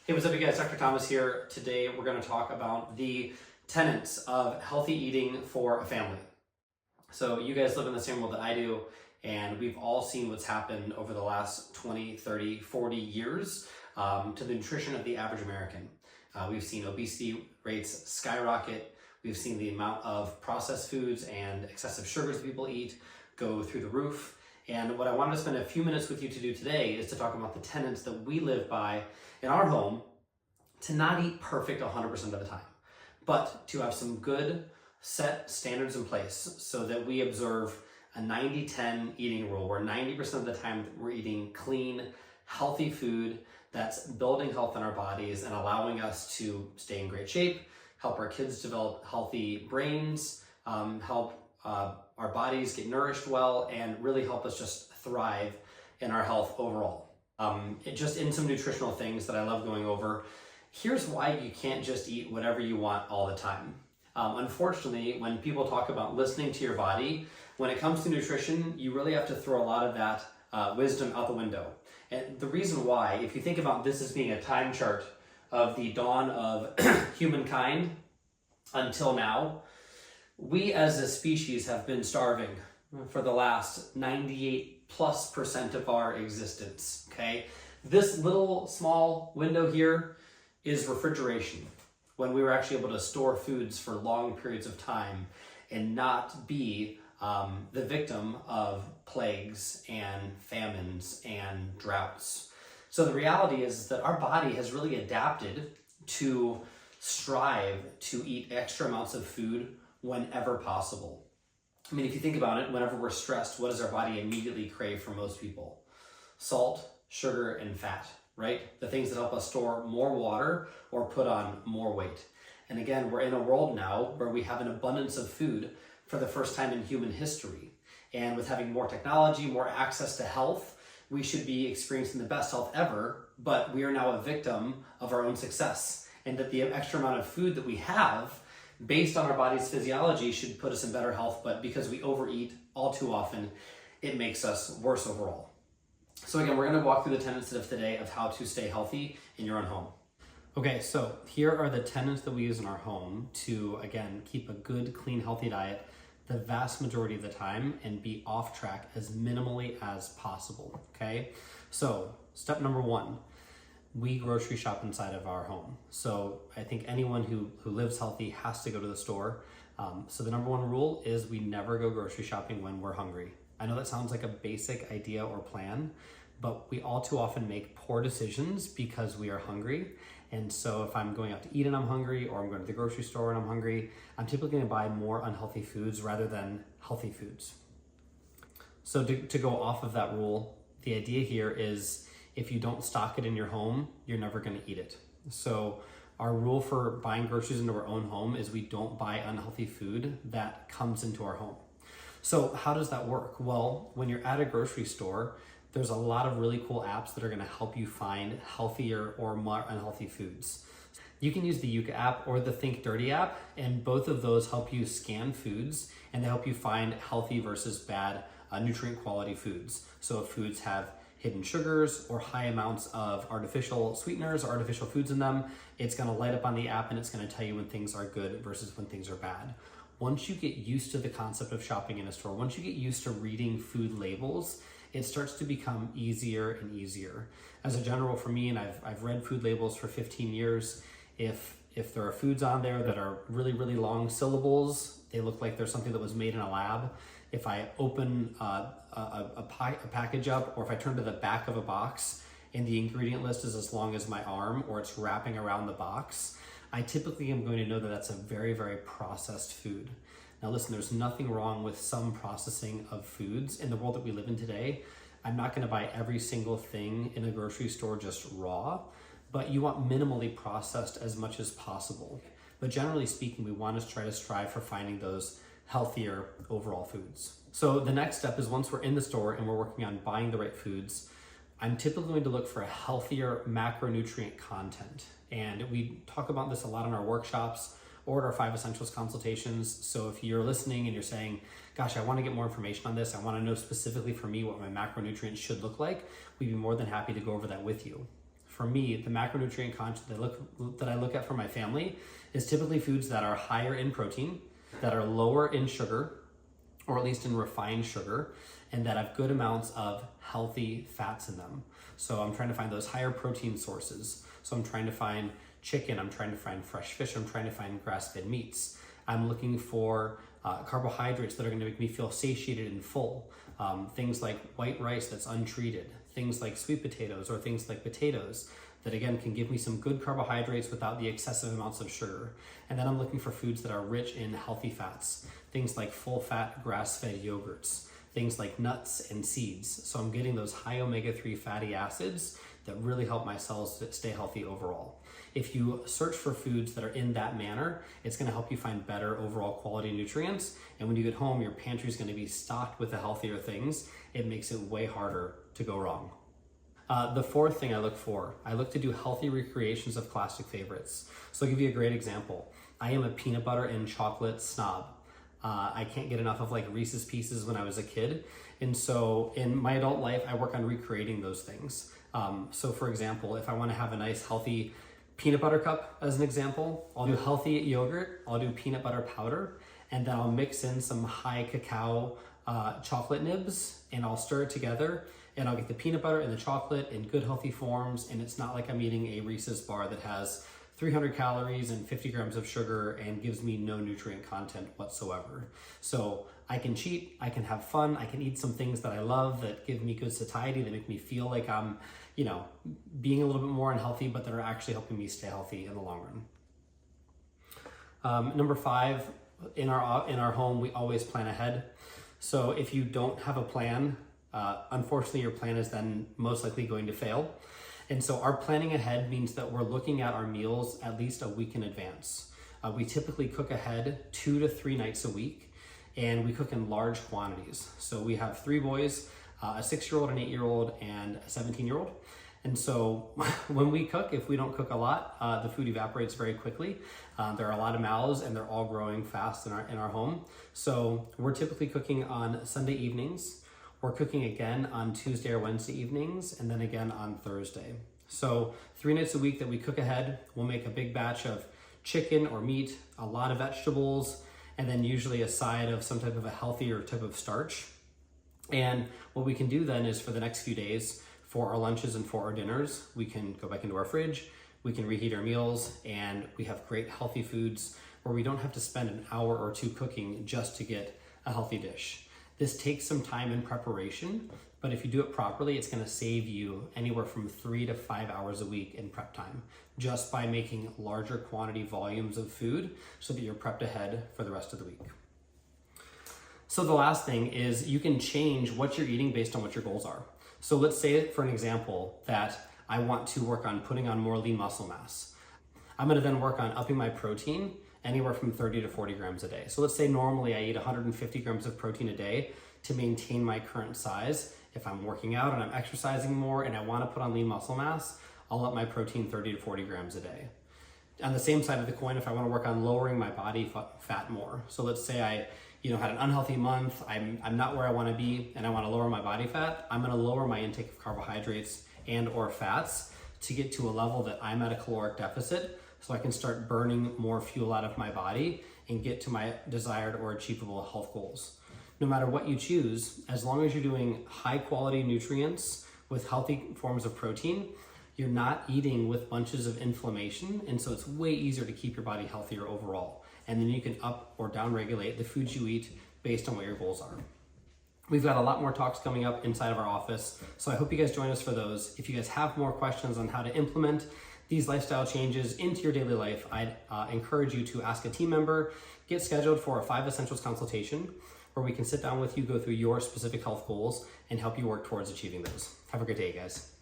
Hey, what's up, you guys? Dr. Thomas here. Today we're going to talk about the tenets of healthy eating for a family. So you guys live in the same world that I do, and we've all seen what's happened over the last 20, 30, 40 years to the nutrition of the average American. We've seen obesity rates skyrocket. We've seen the amount of processed foods and excessive sugars that people eat go through the roof. And what I wanted to spend a few minutes with you to do today is to talk about the tenets that we live by in our home to not eat perfect 100% of the time, but to have some good set standards in place so that we observe a 90-10 eating rule where 90% of the time we're eating clean, healthy food that's building health in our bodies and allowing us to stay in great shape, help our kids develop healthy brains, help our bodies get nourished well, and really help us just thrive in our health overall. Just in some nutritional things that I love going over, here's why you can't just eat whatever you want all the time. Unfortunately, when people talk about listening to your body, when it comes to nutrition, you really have to throw a lot of that wisdom out the window. And the reason why, if you think about this as being a time chart of the dawn of humankind until now, we as a species have been starving for the last 98+% of our existence, okay? This little small window here is refrigeration, when we were actually able to store foods for long periods of time and not be the victim of plagues and famines and droughts. So the reality is that our body has really adapted to strive to eat extra amounts of food whenever possible. I mean, if you think about it, whenever we're stressed, what does our body immediately crave for most people? Salt, sugar, and fat, right? The things that help us store more water or put on more weight. And again, we're in a world now where we have an abundance of food for the first time in human history. And with having more technology, more access to health, we should be experiencing the best health ever, but we are now a victim of our own success. And that the extra amount of food that we have based on our body's physiology should put us in better health, but because we overeat all too often, it makes us worse overall. So again, we're going to walk through the tenets of today of how to stay healthy in your own home. Okay, so here are the tenets that we use in our home to, again, keep a good, clean, healthy diet the vast majority of the time and be off track as minimally as possible, okay? So step number one, we grocery shop inside of our home. So I think anyone who lives healthy has to go to the store. So the number one rule is we never go grocery shopping when we're hungry. I know that sounds like a basic idea or plan, but we all too often make poor decisions because we are hungry. And so if I'm going out to eat and I'm hungry, or I'm going to the grocery store and I'm hungry, I'm typically going to buy more unhealthy foods rather than healthy foods. So to go off of that rule, the idea here is if you don't stock it in your home, you're never going to eat it. So our rule for buying groceries into our own home is we don't buy unhealthy food that comes into our home. So how does that work? Well, when you're at a grocery store, there's a lot of really cool apps that are going to help you find healthier or more unhealthy foods. You can use the Yuka app or the Think Dirty app, and both of those help you scan foods and they help you find healthy versus bad nutrient quality foods. So if foods have hidden sugars or high amounts of artificial sweeteners or artificial foods in them, it's going to light up on the app and it's going to tell you when things are good versus when things are bad. Once you get used to the concept of shopping in a store, once you get used to reading food labels, it starts to become easier and easier. As a general for me, and I've read food labels for 15 years, if there are foods on there that are really, really long syllables, they look like there's something that was made in a lab. If I open a package up, or if I turn to the back of a box and the ingredient list is as long as my arm, or it's wrapping around the box, I typically am going to know that that's a very, very processed food. Now listen, there's nothing wrong with some processing of foods in the world that we live in today. I'm not gonna buy every single thing in a grocery store just raw, but you want minimally processed as much as possible. But generally speaking, we want to try to strive for finding those healthier overall foods. So the next step is once we're in the store and we're working on buying the right foods, I'm typically going to look for a healthier macronutrient content. And we talk about this a lot in our workshops or at our 5 Essentials consultations. So if you're listening and you're saying, gosh, I want to get more information on this, I want to know specifically for me what my macronutrients should look like, we'd be more than happy to go over that with you. for me, the macronutrient content that I look at for my family is typically foods that are higher in protein, that are lower in sugar, or at least in refined sugar, and that have good amounts of healthy fats in them. So I'm trying to find those higher protein sources. So I'm trying to find chicken, I'm trying to find fresh fish, I'm trying to find grass-fed meats. I'm looking for carbohydrates that are gonna make me feel satiated and full. Things like white rice that's untreated, things like sweet potatoes or things like potatoes that again can give me some good carbohydrates without the excessive amounts of sugar. And then I'm looking for foods that are rich in healthy fats, things like full fat grass-fed yogurts, things like nuts and seeds. So I'm getting those high omega-3 fatty acids that really help my cells to stay healthy overall. If you search for foods that are in that manner, it's gonna help you find better overall quality nutrients. And when you get home, your pantry is gonna be stocked with the healthier things. It makes it way harder to go wrong. The fourth thing I look to do healthy recreations of classic favorites. So I'll give you a great example. I am a peanut butter and chocolate snob. I can't get enough of like Reese's Pieces when I was a kid. And so in my adult life, I work on recreating those things. So for example, if I wanna have a nice healthy peanut butter cup as an example, I'll do healthy yogurt, I'll do peanut butter powder, and then I'll mix in some high cacao chocolate nibs and I'll stir it together and I'll get the peanut butter and the chocolate in good healthy forms, and it's not like I'm eating a Reese's bar that has 300 calories and 50 grams of sugar and gives me no nutrient content whatsoever. So I can cheat, I can have fun, I can eat some things that I love that give me good satiety, that make me feel like I'm, being a little bit more unhealthy, but that are actually helping me stay healthy in the long run. Number 5, in our home, we always plan ahead. So if you don't have a plan, unfortunately your plan is then most likely going to fail. And so our planning ahead means that we're looking at our meals at least a week in advance. We typically cook ahead 2 to 3 nights a week, and we cook in large quantities. So we have 3 boys, a 6-year-old, an 8-year-old, and a 17-year-old. And so when we cook, if we don't cook a lot, the food evaporates very quickly. There are a lot of mouths and they're all growing fast in our home. So we're typically cooking on Sunday evenings. We're cooking again on Tuesday or Wednesday evenings, and then again on Thursday. So 3 nights a week that we cook ahead, we'll make a big batch of chicken or meat, a lot of vegetables, and then usually a side of some type of a healthier type of starch. And what we can do then is for the next few days, for our lunches and for our dinners, we can go back into our fridge, we can reheat our meals, and we have great healthy foods where we don't have to spend an hour or 2 cooking just to get a healthy dish. This takes some time in preparation, but if you do it properly, it's gonna save you anywhere from 3 to 5 hours a week in prep time, just by making larger quantity volumes of food so that you're prepped ahead for the rest of the week. So the last thing is you can change what you're eating based on what your goals are. So let's say, for an example, that I want to work on putting on more lean muscle mass. I'm gonna then work on upping my protein anywhere from 30 to 40 grams a day. So let's say normally I eat 150 grams of protein a day to maintain my current size. If I'm working out and I'm exercising more and I wanna put on lean muscle mass, I'll up my protein 30 to 40 grams a day. On the same side of the coin, if I wanna work on lowering my body fat more. So let's say I had an unhealthy month, I'm not where I wanna be, and I wanna lower my body fat, I'm gonna lower my intake of carbohydrates and or fats to get to a level that I'm at a caloric deficit so I can start burning more fuel out of my body and get to my desired or achievable health goals. No matter what you choose, as long as you're doing high quality nutrients with healthy forms of protein, you're not eating with bunches of inflammation, and so it's way easier to keep your body healthier overall. And then you can up or down regulate the foods you eat based on what your goals are. We've got a lot more talks coming up inside of our office, so I hope you guys join us for those. If you guys have more questions on how to implement these lifestyle changes into your daily life, I'd encourage you to ask a team member, get scheduled for a 5 Essentials consultation, where we can sit down with you, go through your specific health goals, and help you work towards achieving those. Have a great day, guys.